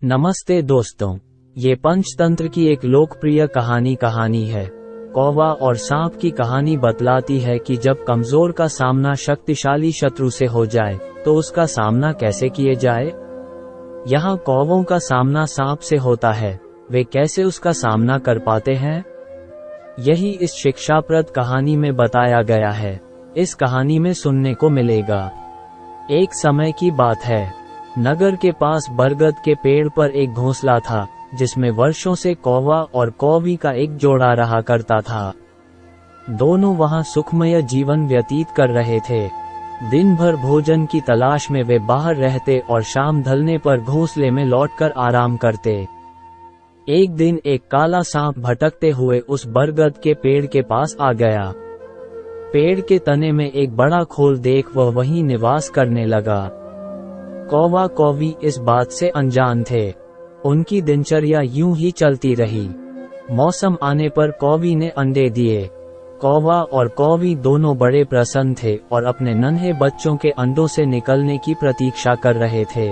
नमस्ते दोस्तों, ये पंचतंत्र की एक लोकप्रिय कहानी है। कौवा और सांप की कहानी बतलाती है कि जब कमजोर का सामना शक्तिशाली शत्रु से हो जाए तो उसका सामना कैसे किए जाए। यहाँ कौवों का सामना सांप से होता है, वे कैसे उसका सामना कर पाते हैं, यही इस शिक्षाप्रद कहानी में बताया गया है। इस कहानी में सुनने को मिलेगा। एक समय की बात है, नगर के पास बरगद के पेड़ पर एक घोंसला था जिसमें वर्षों से कौवा और कौवी का एक जोड़ा रहा करता था। दोनों वहां सुखमय जीवन व्यतीत कर रहे थे। दिन भर भोजन की तलाश में वे बाहर रहते और शाम ढलने पर घोंसले में लौटकर आराम करते। एक दिन एक काला सांप भटकते हुए उस बरगद के पेड़ के पास आ गया। पेड़ के तने में एक बड़ा खोल देख वह वहीं निवास करने लगा। कौवा कौवी इस बात से अनजान थे। उनकी दिनचर्या यूं ही चलती रही। मौसम आने पर कौवी ने अंडे दिए। कौवा और कौवी दोनों बड़े प्रसन्न थे और अपने नन्हे बच्चों के अंडों से निकलने की प्रतीक्षा कर रहे थे।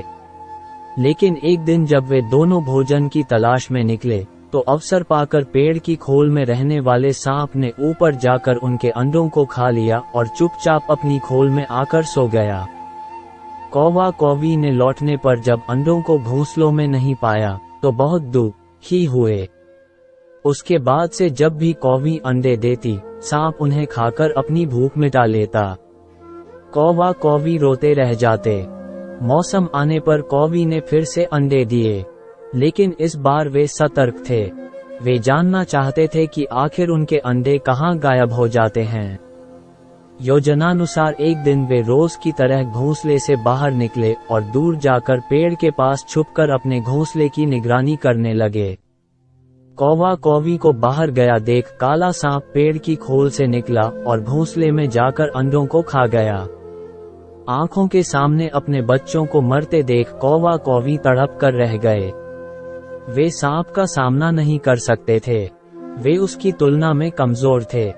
लेकिन एक दिन जब वे दोनों भोजन की तलाश में निकले तो अवसर पाकर पेड़ की खोल में रहने वाले सांप ने ऊपर जाकर उनके अंडों को खा लिया और चुपचाप अपनी खोल में आकर सो गया। कौवा कौवी ने लौटने पर जब अंडों को घोंसलों में नहीं पाया तो बहुत दुखी हुए। उसके बाद से जब भी कौवी अंडे देती, सांप उन्हें खाकर अपनी भूख मिटा लेता। कौवा कौवी रोते रह जाते। मौसम आने पर कौवी ने फिर से अंडे दिए, लेकिन इस बार वे सतर्क थे। वे जानना चाहते थे कि आखिर उनके अंडे कहाँ गायब हो जाते हैं। योजनानुसार एक दिन वे रोज की तरह घोंसले से बाहर निकले और दूर जाकर पेड़ के पास छुपकर अपने घोंसले की निगरानी करने लगे। कौवा कौवी को बाहर गया देख काला सांप पेड़ की खोल से निकला और घोंसले में जाकर अंडों को खा गया। आंखों के सामने अपने बच्चों को मरते देख कौवा कौवी तड़प कर रह गए। वे सांप का सामना नहीं कर सकते थे। वे उसकी तुलना में कमजोर थे,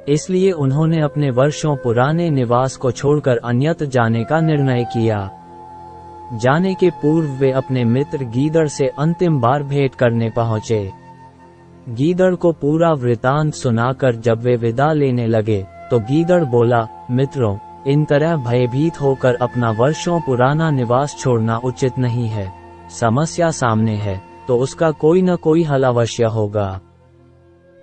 इसलिए उन्होंने अपने वर्षों पुराने निवास को छोड़कर अन्यत्र जाने का निर्णय किया। जाने के पूर्व वे अपने मित्र गीदड़ से अंतिम बार भेंट करने पहुंचे। गीदड़ को पूरा वृतांत सुनाकर जब वे विदा लेने लगे तो गीदड़ बोला, मित्रों, इन तरह भयभीत होकर अपना वर्षों पुराना निवास छोड़ना उचित नहीं है। समस्या सामने है तो उसका कोई न कोई हल अवश्य होगा।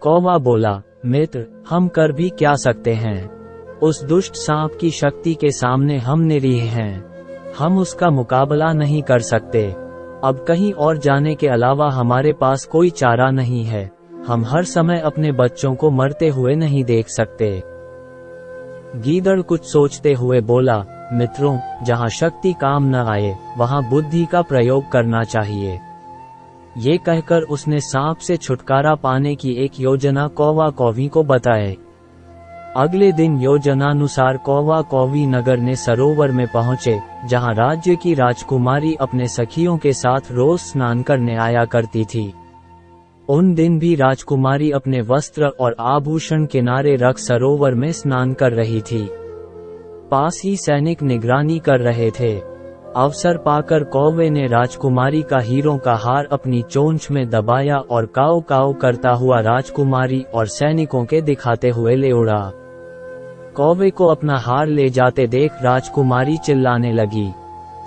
कौवा बोला, मित्र, हम कर भी क्या सकते हैं। उस दुष्ट सांप की शक्ति के सामने हम निरीह हैं। हम उसका मुकाबला नहीं कर सकते। अब कहीं और जाने के अलावा हमारे पास कोई चारा नहीं है। हम हर समय अपने बच्चों को मरते हुए नहीं देख सकते। गीदड़ कुछ सोचते हुए बोला, मित्रों, जहाँ शक्ति काम न आए वहाँ बुद्धि का प्रयोग करना चाहिए। ये कहकर उसने सांप से छुटकारा पाने की एक योजना कौवा कौवी को बताए। अगले दिन योजनानुसार कौवा कौवी नगर ने सरोवर में पहुंचे, जहां राज्य की राजकुमारी अपने सखियों के साथ रोज स्नान करने आया करती थी। उन दिन भी राजकुमारी अपने वस्त्र और आभूषण किनारे रख सरोवर में स्नान कर रही थी। पास ही सैनिक निगरानी कर रहे थे। अवसर पाकर कौवे ने राजकुमारी का हीरों का हार अपनी चोंच में दबाया और काऊ काऊ करता हुआ राजकुमारी और सैनिकों के दिखाते हुए ले उड़ा। कौवे को अपना हार ले जाते देख राजकुमारी चिल्लाने लगी।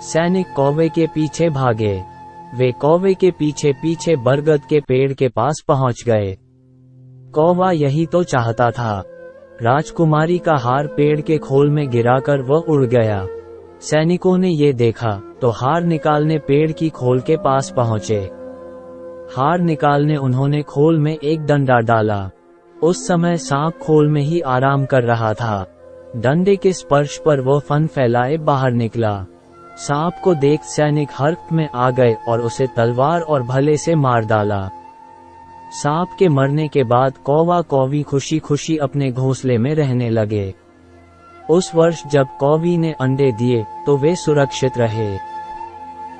सैनिक कौवे के पीछे भागे। वे कौवे के पीछे पीछे बरगद के पेड़ के पास पहुंच गए। कौवा यही तो चाहता था। राजकुमारी का हार पेड़ के खोल में गिराकर वह उड़ गया। सैनिकों ने ये देखा तो हार निकालने पेड़ की खोल के पास पहुंचे। हार निकालने उन्होंने खोल में एक डंडा डाला। उस समय सांप खोल में ही आराम कर रहा था। डंडे के स्पर्श पर वह फन फैलाए बाहर निकला। सांप को देख सैनिक हर्क में आ गए और उसे तलवार और भले से मार डाला। सांप के मरने के बाद कौवा कौवी खुशी खुशी अपने घोंसले में रहने लगे। उस वर्ष जब कौवी ने अंडे दिए तो वे सुरक्षित रहे।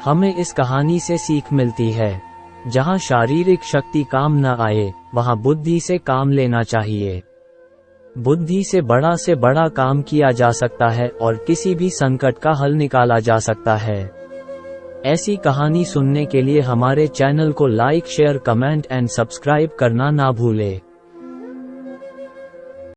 हमें इस कहानी से सीख मिलती है, जहां शारीरिक शक्ति काम न आए वहां बुद्धि से काम लेना चाहिए। बुद्धि से बड़ा काम किया जा सकता है और किसी भी संकट का हल निकाला जा सकता है। ऐसी कहानी सुनने के लिए हमारे चैनल को like, share, comment and subscribe करना ना भूले।